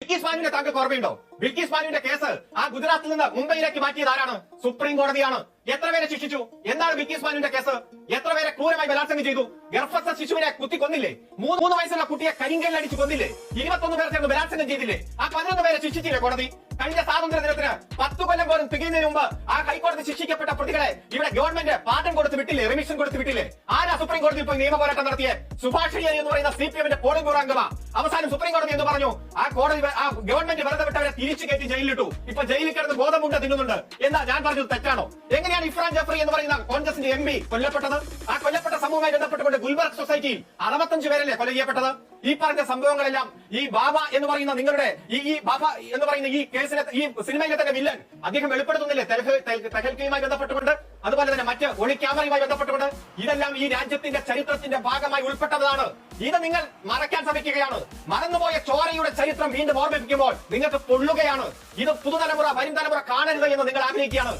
ബിൽക്കിസ് ബാനുവിന്റെ താങ്കൾക്ക് ഓർമ്മയുണ്ടോ? ബിൽക്കിസ് ബാനുവിന്റെ കേസ് ആ ഗുജറാത്തിൽ നിന്ന് മുംബൈയിലേക്ക് മാറ്റിയത് ആരാണ്? സുപ്രീം കോടതിയാണ്. എത്ര പേരെ ശിക്ഷിച്ചു? എന്താണ് ബിൽക്കിസ് ബാനുവിന്റെ കേസ്? എത്ര പേരെ ക്രൂരമായി ബലാത്സംഗം ചെയ്തു? ഗർഭസ്ഥ ശിശുവിനെ കുത്തി കൊന്നില്ലേ? 3 വയസ്സുള്ള കുട്ടിയെ കരിങ്കല്ലടിച്ച് കൊന്നില്ലേ? 21 പേർ ചേർന്ന് ബലാത്സംഗം ചെയ്തില്ലേ? ആ 11 പേരെ ശിക്ഷിച്ചില്ലേ കോടതി? കഴിഞ്ഞ സ്വാതന്ത്ര്യ ദിനത്തിന് 10 കൊല്ലം പോലും തികയുന്നതിന് മുമ്പ് ആ ഹൈക്കോടതി ശിക്ഷിക്കപ്പെട്ട പ്രതികളെ ഇവിടെ ഗവൺമെന്റ് പാഠം കൊടുത്ത് വിട്ടില്ലേ? റിമിഷൻ കൊടുത്ത് വിട്ടില്ലേ? ആരാ സുപ്രീം കോടതിയിൽ പോയി നിയമ പോരാട്ടം നടത്തിയ? സുഭാഷ് അയ്യർ എന്ന് പറയുന്ന CPM-ന്റെ പോളിംഗ് ബ്യൂറോ അംഗമാ. അവസാനം സുപ്രീം കോടതി എന്ന് പറഞ്ഞു, ആ കോടതി ആ ഗവൺമെന്റ് വെറുതെ വിട്ടവരെ തിരിച്ചു കയറ്റി ജയിലിലിട്ടു. ഇപ്പൊ ജയിലിൽ കിടന്ന് ബോധമുണ്ട് തിന്നുന്നുണ്ട്. എന്താ ഞാൻ പറഞ്ഞത് തെറ്റാണോ? എങ്ങനെയാണ് ഇഫ്രാൻ ജഫ്രി എന്ന് പറയുന്ന കോൺഗ്രസിന്റെ MP കൊല്ലപ്പെട്ടത്? ആ കൊല്ലപ്പെട്ട സംഭവവുമായി ബന്ധപ്പെട്ടുകൊണ്ട് ഗുൽബർഗ് സൊസൈറ്റിയിൽ 65 പേരല്ലേ കൊല ചെയ്യപ്പെട്ടത്? ഈ പറഞ്ഞ സംഭവങ്ങളെല്ലാം ഈ ബാബ എന്ന് പറയുന്ന നിങ്ങളുടെ ഈ ബാബ എന്ന് പറയുന്ന ഈ കേസിലെ ഈ സിനിമയിലെ തന്നെ വില്ലൻ അദ്ദേഹം വെളിപ്പെടുത്തുന്നില്ലേ? തെഹൽക്കയുമായി ബന്ധപ്പെട്ടുകൊണ്ട്, അതുപോലെ തന്നെ മറ്റ് ഒളി ക്യാമറയുമായി ബന്ധപ്പെട്ടുകൊണ്ട്. ഇതെല്ലാം ഈ രാജ്യത്തിന്റെ ചരിത്രത്തിന്റെ ഭാഗമായി ഉൾപ്പെട്ടതാണ്. ഇത് നിങ്ങൾ മറയ്ക്കാൻ ശ്രമിക്കുകയാണ്. മറന്നുപോയ ചോരയുടെ ചരിത്രം വീണ്ടും ഓർമ്മിപ്പിക്കുമ്പോൾ നിങ്ങൾക്ക് പൊള്ളുകയാണ്. ഇത് പുതുതലമുറ, വരും തലമുറ കാണരുത് എന്ന് നിങ്ങൾ ആഗ്രഹിക്കുകയാണ്.